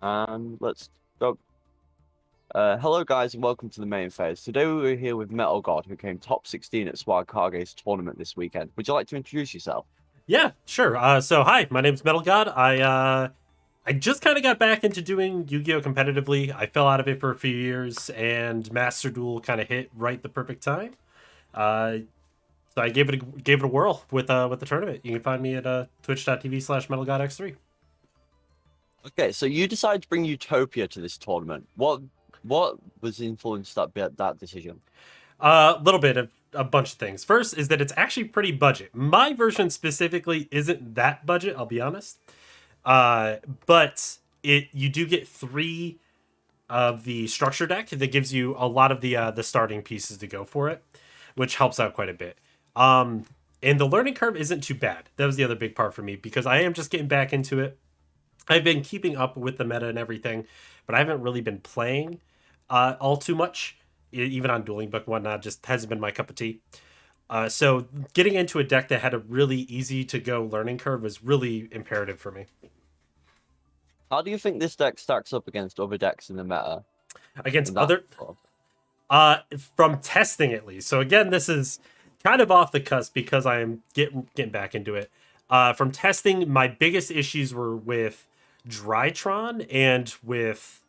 And let's go. Hello, guys, and welcome to the main phase. Today we were here with Metalgod, who came top 16 at Swagkage's tournament this weekend. Would you like to introduce yourself? Yeah, sure. So hi, my name's Metalgod. I just kind of got back into doing Yu-Gi-Oh competitively. I fell out of it for a few years, and Master Duel kind of hit right the perfect time. Uh, so I gave it a whirl with the tournament. You can find me at twitch.tv/MetalGodX3. Okay, so you decided to bring Utopia to this tournament. What was influenced that decision? A little bit of a bunch of things. First is that it's actually pretty budget. My version specifically isn't that budget. I'll be honest. Uh, but it you do get three of the structure deck that gives you a lot of the starting pieces to go for it, which helps out quite a bit. Um, and the learning curve isn't too bad. That was the other big part for me because I am just getting back into it. I've been keeping up with the meta and everything, but I haven't really been playing all too much, even on Dueling Book and whatnot. Just hasn't been my cup of tea. So getting into a deck that had a really easy to go learning curve was really imperative for me. How do you think this deck stacks up against other decks in the meta Against in that other form? from testing at least. So again, this is kind of off the cusp because I am getting back into it. From testing, my biggest issues were with Drytron and with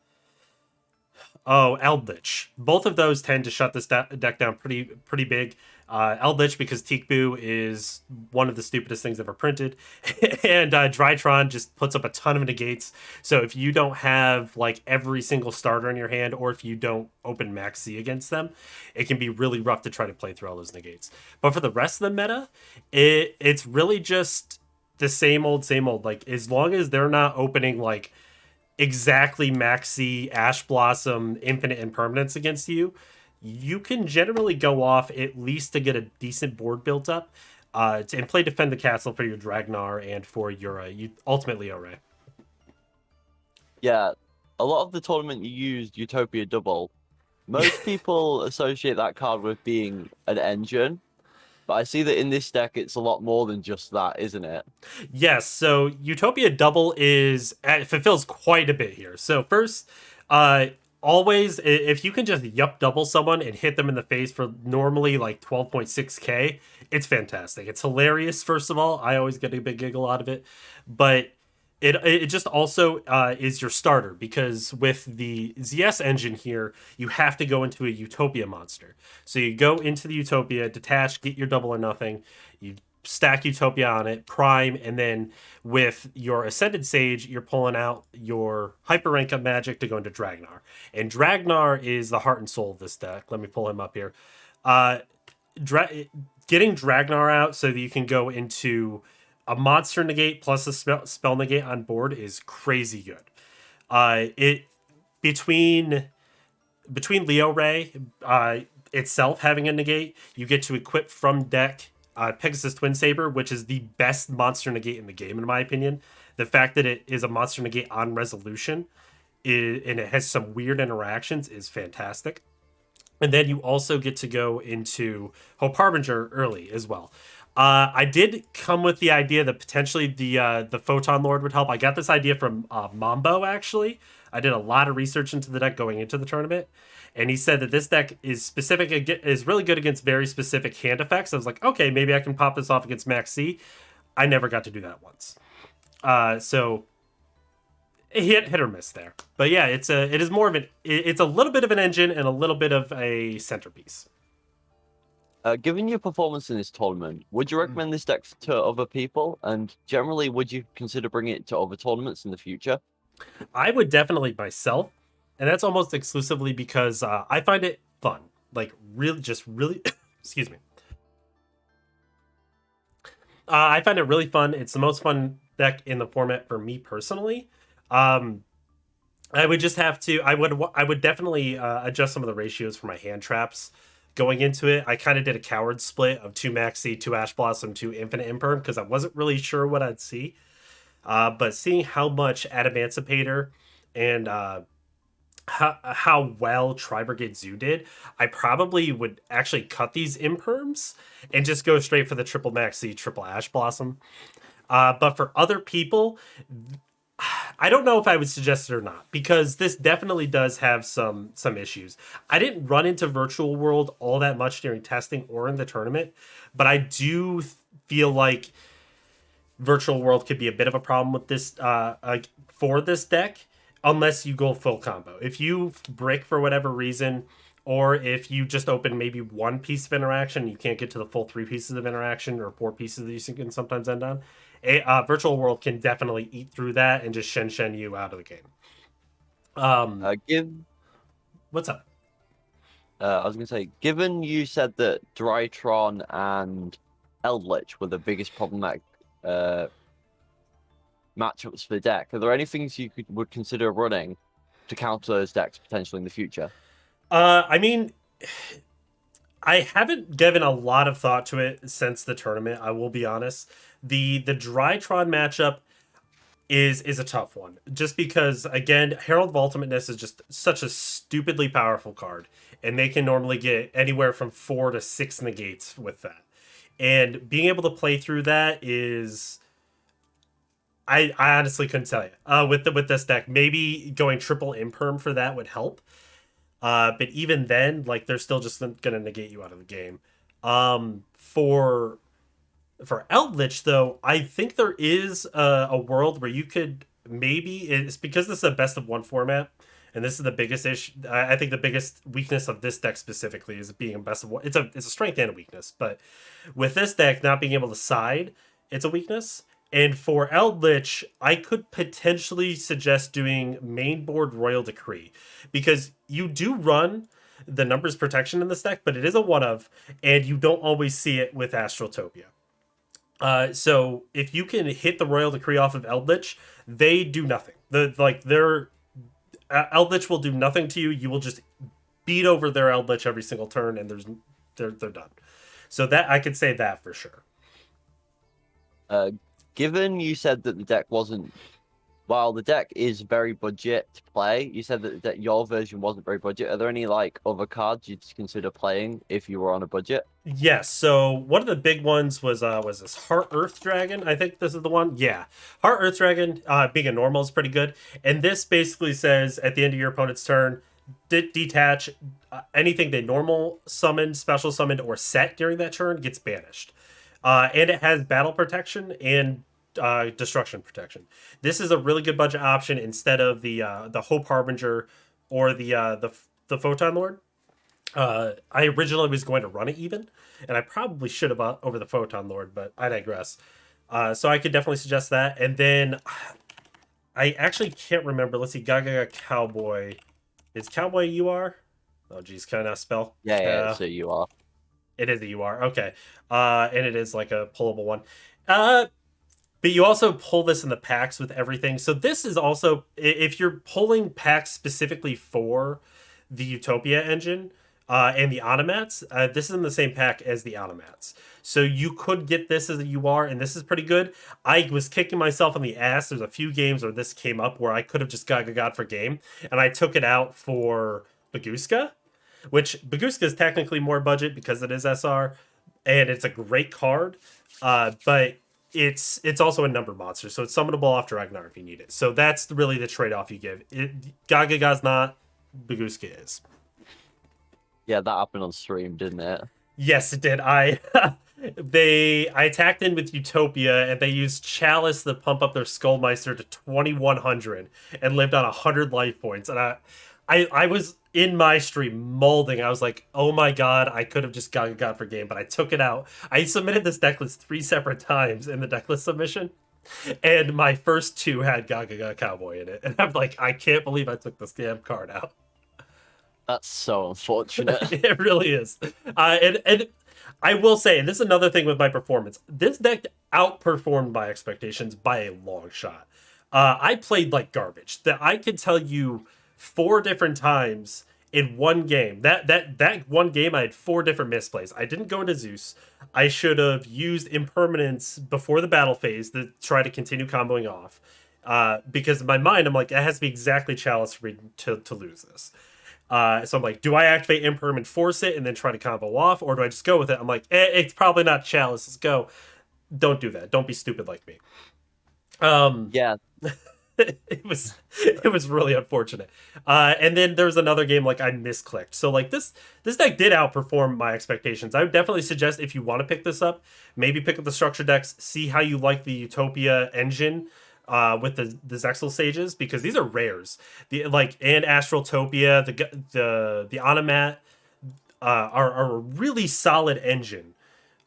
Eldritch. Both of those tend to shut this deck down pretty big. Eldritch because Teekboo is one of the stupidest things ever printed, and Drytron just puts up a ton of negates. So if you don't have like every single starter in your hand, or if you don't open Max C against them, it can be really rough to try to play through all those negates. But for the rest of the meta, it's really just the same old, same old. Like as long as they're not opening like exactly maxi Ash Blossom Infinite Impermanence against you, you can generally go off at least to get a decent board built up, and play Defend the Castle for your Dragnar and for your ultimately Array. Yeah, a lot of the tournament you used Utopia double. Most people associate that card with being an engine, but I see that in this deck it's a lot more than just that, isn't it? Yes, so Utopia Double is it fulfills quite a bit here. So first, always if you can just yup double someone and hit them in the face for normally like 12.6k, it's fantastic. It's hilarious. First of all, I always get a big giggle out of it, but it just also is your starter because with the ZS engine here, you have to go into a Utopia monster. So you go into the Utopia, detach, get your double or nothing. You stack Utopia on it, prime, and then with your Ascended Sage, you're pulling out your hyper rank up magic to go into Dragnar. And Dragnar is the heart and soul of this deck. Let me pull him up here. Uh, Dra- Getting Dragnar out so that you can go into a monster negate plus a spell negate on board is crazy good. It between Leo Ray itself having a negate, you get to equip from deck Pegasus Twin Saber, which is the best monster negate in the game, in my opinion. The fact that it is a monster negate on resolution and it has some weird interactions is fantastic. And then you also get to go into Hope Harbinger early as well. I did come with the idea that potentially the Photon Lord would help. I got this idea from Mambo actually. I did a lot of research into the deck going into the tournament, and he said that this deck is really good against very specific hand effects. I was like, okay, maybe I can pop this off against Max C. I never got to do that once. So hit or miss there. But yeah, it is more of it's a little bit of an engine and a little bit of a centerpiece. Given your performance in this tournament, would you recommend this deck to other people? And generally, would you consider bringing it to other tournaments in the future? I would definitely myself, and that's almost exclusively because I find it fun. Like really, just really, excuse me. I find it really fun. It's the most fun deck in the format for me personally. Um, I would just have to. I would definitely adjust some of the ratios for my hand traps going into it. I kind of did a coward split of two Maxi, two Ash Blossom, two Infinite Imperm because I wasn't really sure what I'd see. But seeing how much Adamancipator and how well Tri Brigade Zoo did, I probably would actually cut these imperms and just go straight for the triple Maxi, triple Ash Blossom. But for other people, I don't know if I would suggest it or not because this definitely does have some issues. I didn't run into virtual world all that much during testing or in the tournament, but I do feel like virtual world could be a bit of a problem with this for this deck unless you go full combo. If you break for whatever reason, or if you just open maybe one piece of interaction, you can't get to the full three pieces of interaction or four pieces that you can sometimes end on. Virtual world can definitely eat through that and just shen you out of the game. Um, Give what's up? I was gonna say, given you said that Drytron and Eldritch were the biggest problematic uh, matchups for the deck, are there any things you would consider running to counter those decks potentially in the future? I mean, I haven't given a lot of thought to it since the tournament. I will be honest. The Drytron matchup is a tough one, just because again, Herald of Ultimateness is just such a stupidly powerful card, and they can normally get anywhere from 4 to 6 negates with that. And being able to play through that is I honestly couldn't tell you. With this deck, maybe going triple imperm for that would help. But even then, like they're still just gonna negate you out of the game. For Eldritch though, I think there is a world where you could maybe it's because this is a best of one format, and this is the biggest issue. I think the biggest weakness of this deck specifically is being a best of one. It's a strength and a weakness, but with this deck not being able to side, it's a weakness. And for Eldritch, I could potentially suggest doing mainboard Royal Decree because you do run the numbers protection in this deck, but it is a one of, and you don't always see it with Astrotopia. So if you can hit the Royal Decree off of Eldritch, they do nothing. Their Eldritch will do nothing to you. You will just beat over their Eldritch every single turn, and they're done. So that I could say that for sure. Given you said that the deck wasn't, while the deck is very budget to play, you said that your version wasn't very budget. Are there any like other cards you'd consider playing if you were on a budget? Yes. So one of the big ones was this Heart Earth Dragon. I think this is the one. Yeah, Heart Earth Dragon. Being a normal is pretty good, and this basically says at the end of your opponent's turn, detach anything they normal summoned, special summoned, or set during that turn gets banished. And it has battle protection and destruction protection. This is a really good budget option instead of the Hope Harbinger or the Photon Lord. I originally was going to run it even, and I probably should have over the Photon Lord, but I digress. So I could definitely suggest that. And then I actually can't remember. Let's see, Gaga Cowboy. Is Cowboy UR? Oh, geez, can I not spell? Yeah, so you are. It is a UR. Okay. And it is like a pullable one. But you also pull this in the packs with everything. So this is also, if you're pulling packs specifically for the Utopia engine and the Automats, this is in the same pack as the Automats. So you could get this as a UR, and this is pretty good. I was kicking myself in the ass. There's a few games where this came up where I could have just got for game, and I took it out for Baguska, which Baguska is technically more budget because it is SR, and it's a great card. But it's also a number monster, so it's summonable off Ragnar if you need it. So that's really the trade-off you give. Gaga's not, Baguska is. Yeah, that happened on stream, didn't it? Yes, it did. I attacked in with Utopia, and they used Chalice to pump up their Skullmeister to 2100 and lived on 100 life points. And I was in my stream molding. I was like, oh my god, I could have just got for game, but I took it out. I submitted this deck list 3 separate times in the deck list submission, and my first 2 had Gaga Cowboy in it. And I'm like, I can't believe I took this damn card out. That's so unfortunate. It really is. And I will say, and this is another thing with my performance, this deck outperformed my expectations by a long shot. I played like garbage. That I could tell you 4 different times in one game. That one game, I had 4 different misplays. I didn't go into Zeus. I should have used Impermanence before the battle phase to try to continue comboing off. Because in my mind, I'm like, it has to be exactly Chalice for me to lose this. So I'm like, do I activate Imperm and force it and then try to combo off, or do I just go with it? I'm like, it's probably not Chalice. Let's go. Don't do that. Don't be stupid like me. Yeah, it was really unfortunate. And then there was another game like I misclicked. So like this deck did outperform my expectations. I would definitely suggest if you want to pick this up, maybe pick up the structure decks, see how you like the Utopia engine with the Zexal Sages, because these are rares. The like and Astraltopia, the Onomat are a really solid engine.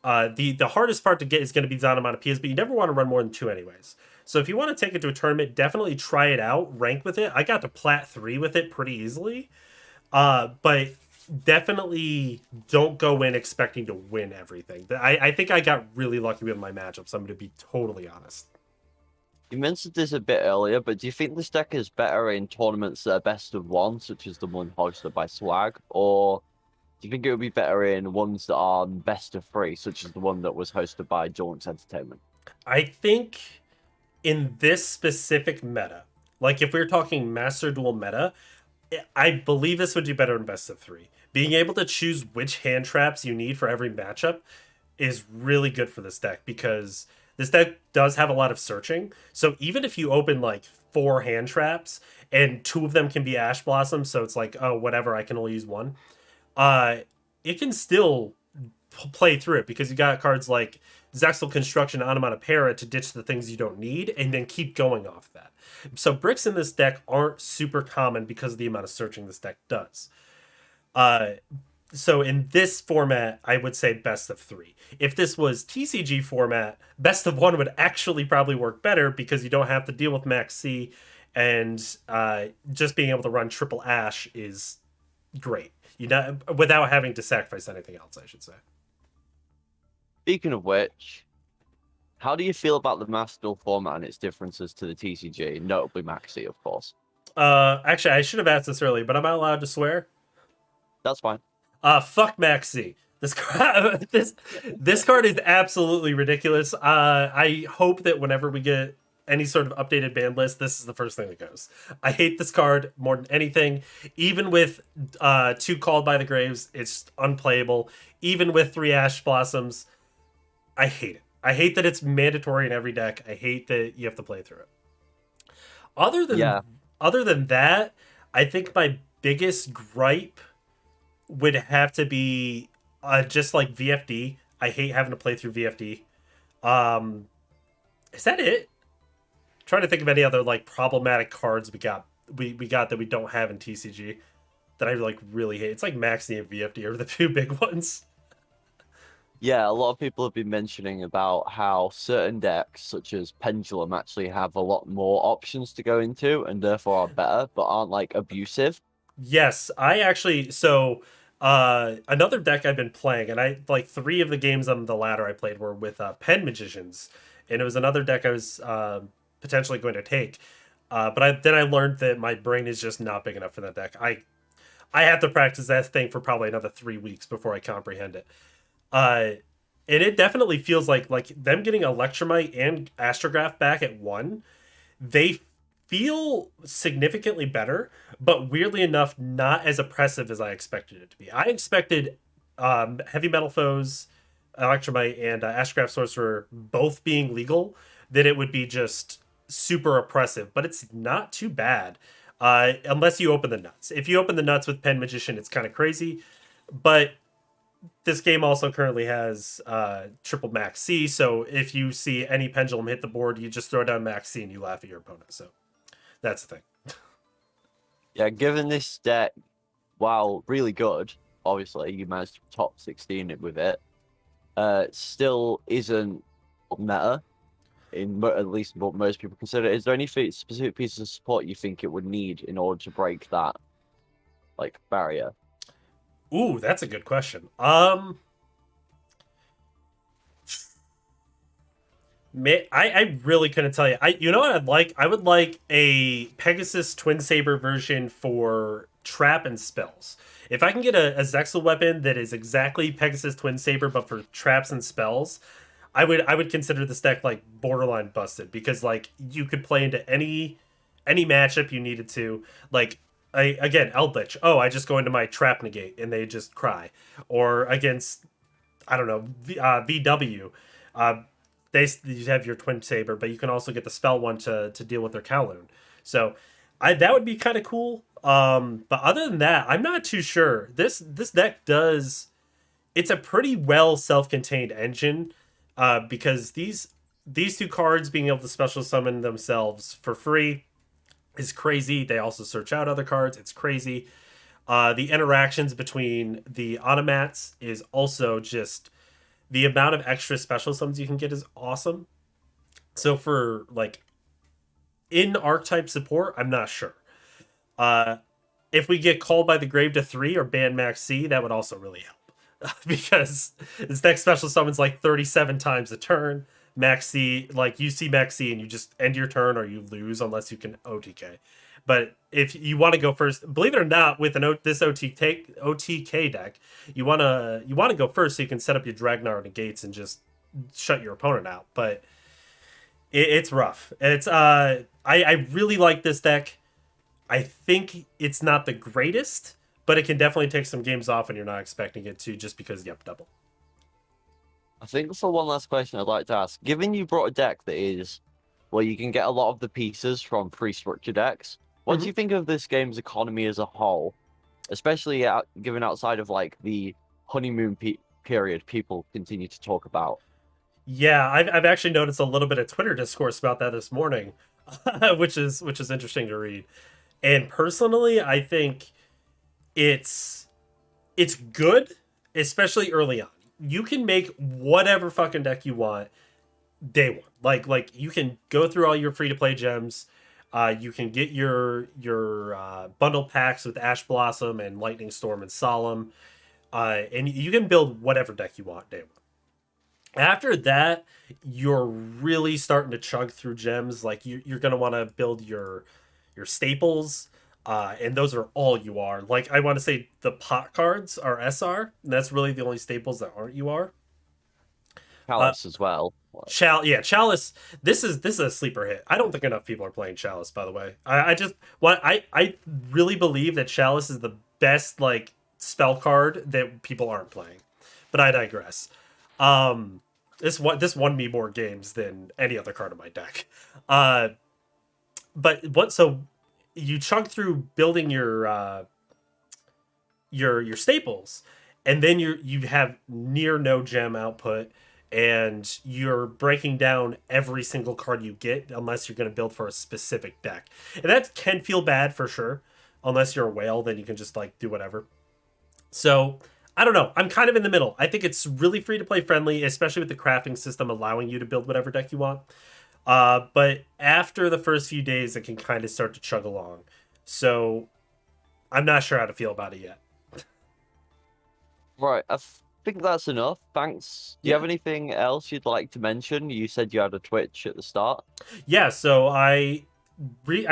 The hardest part to get is going to be the onomatopoeias, but you never want to run more than two anyways. So if you want to take it to a tournament, definitely try it out, rank with it. I got to Plat 3 with it pretty easily. But definitely don't go in expecting to win everything. I think I got really lucky with my matchups, I'm going to be totally honest. You mentioned this a bit earlier, but do you think this deck is better in tournaments that are best of one, such as the one hosted by Swag, or do you think it would be better in ones that are best of three, such as the one that was hosted by Jones Entertainment? I think in this specific meta, like if we're talking Master Duel meta, I believe this would do better in best of three. Being able to choose which hand traps you need for every matchup is really good for this deck, because this deck does have a lot of searching. So even if you open like four hand traps and two of them can be Ash Blossom, so it's like, oh, whatever, I can only use one, uh, it can still play through it, because you got cards like Zexal Construction, Onomatopoeia to ditch the things you don't need and then keep going off that. So bricks in this deck aren't super common because of the amount of searching this deck does. Uh, so in this format, I would say best of three. If this was TCG format, best of one would actually probably work better, because you don't have to deal with Max C, and just being able to run triple Ash is great. You know, without having to sacrifice anything else, I should say. Speaking of which, how do you feel about the Master Duel format and its differences to the TCG, notably Maxi, of course? Actually, I should have asked this earlier, but I'm not allowed to swear. That's fine. Fuck Maxi. This card, this card is absolutely ridiculous. I hope that whenever we get any sort of updated ban list, this is the first thing that goes. I hate this card more than anything. Even with two Called by the Graves, it's unplayable. Even with three Ash Blossoms, I hate it. I hate that it's mandatory in every deck. I hate that you have to play through it. Other than Yeah, other than that, I think my biggest gripe would have to be just like VFD. I hate having to play through VFD. Um, is that it? Trying to think of any other like problematic cards we got that we don't have in TCG that I like really hate. It's like Maxi and VFD are the two big ones. yeah, a lot of people have been mentioning about how certain decks, such as Pendulum, actually have a lot more options to go into and therefore are better, but aren't like abusive. Yes, I actually another deck I've been playing, and I like three of the games on the ladder I played were with Pen Magicians, and it was another deck I was potentially going to take. But then I learned that my brain is just not big enough for that deck. I have to practice that thing for probably another 3 weeks before I comprehend it. Uh, and it definitely feels like them getting Electromite and Astrograph back at one, they feel significantly better, but weirdly enough, not as oppressive as I expected it to be. I expected Heavy Metal Foes, Electromite, and Astrograph Sorcerer both being legal, that it would be just super oppressive, but it's not too bad. Unless you open the nuts. If you open the nuts with Pen Magician, it's kind of crazy. But this game also currently has triple Max C, so if you see any pendulum hit the board, you just throw down Max C and you laugh at your opponent. So that's the thing. Yeah, given this deck, while really good, obviously you managed to top 16 it with it, still isn't meta in at least what most people consider. Is there any specific pieces of support you think it would need in order to break that like barrier? Ooh, that's a good question. I really couldn't tell you. You know what I'd like? I would like a Pegasus Twin Saber version for trap and spells. If I can get a Zexal weapon that is exactly Pegasus Twin Saber but for traps and spells, I would consider this deck like borderline busted, because like you could play into any matchup you needed to. Like again, Eldritch. Oh, I just go into my trap negate and they just cry. Or against, I don't know, VW. you have your Twin Saber, but you can also get the spell one to deal with their Kowloon. So that would be kind of cool. But other than that, I'm not too sure. This deck does, it's a pretty well self-contained engine, because these two cards being able to special summon themselves for free is crazy. They also search out other cards. It's crazy. The interactions between the automats is also just, the amount of extra special summons you can get is awesome. So for like in archetype support, I'm not sure. Uh, if we get called by the grave to 3 or ban max C, that would also really help. Because this deck special summons like 37 times a turn. Max C, like you see Max C and you just end your turn or you lose unless you can OTK. But if you want to go first, believe it or not, with this OTK deck, you wanna go first so you can set up your Dragnar negates and just shut your opponent out. But it's rough. It's I really like this deck. I think it's not the greatest, but it can definitely take some games off when you're not expecting it to, just because yep double. I think for one last question I'd like to ask, given you brought a deck that is, well, you can get a lot of the pieces from free structure decks, what do you think of this game's economy as a whole? Especially given outside of like the honeymoon period people continue to talk about. Yeah, I've actually noticed a little bit of Twitter discourse about that this morning, which is interesting to read. And personally, I think it's it's good, especially early on. You can make whatever fucking deck you want day one. Like you can go through all your free to play gems. You can get your bundle packs with Ash Blossom and Lightning Storm and Solemn, and you can build whatever deck you want day one. After that, you're really starting to chug through gems. Like you're gonna want to build your staples, and those are all UR. Like I want to say the pot cards are SR, and that's really the only staples that aren't UR. Uh, Palace as well. Yeah, Chalice. This is a sleeper hit. I don't think enough people are playing Chalice. By the way, I just what I really believe that Chalice is the best like spell card that people aren't playing. But I digress. Um, this won me more games than any other card in my deck. Uh, but what so you chunk through building your staples, and then you have near no gem output, and you're breaking down every single card you get unless you're going to build for a specific deck, and that can feel bad for sure. Unless you're a whale, then you can just like do whatever. So I don't know. I'm kind of in the middle. I think it's really free to play friendly, especially with the crafting system allowing you to build whatever deck you want. But after the first few days, it can kind of start to chug along. So I'm not sure how to feel about it yet. Right, think that's enough. Thanks. Do you Yeah. have anything else you'd like to mention? You said you had a Twitch at the start. Yeah, so I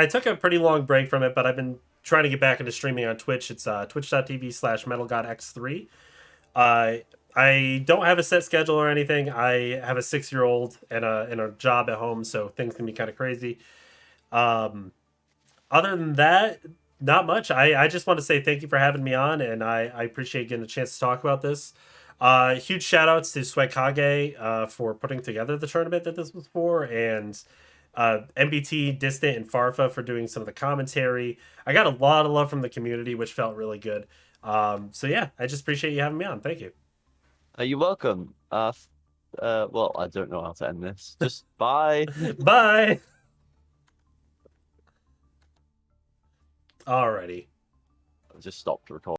took a pretty long break from it, but I've been trying to get back into streaming on Twitch. It's twitch.tv/MetalGodX3. I don't have a set schedule or anything. I have a 6-year old and a job at home, so things can be kind of crazy. Um, Other than that, not much. I just want to say thank you for having me on, and I appreciate getting a chance to talk about this. Huge shout outs to Swagkage for putting together the tournament that this was for, and MBT, Distant, and Farfa for doing some of the commentary. I got a lot of love from the community, which felt really good. So yeah, I just appreciate you having me on. Thank you. You're welcome. Well, I don't know how to end this. Just bye. Bye. Alrighty. I just stopped recording.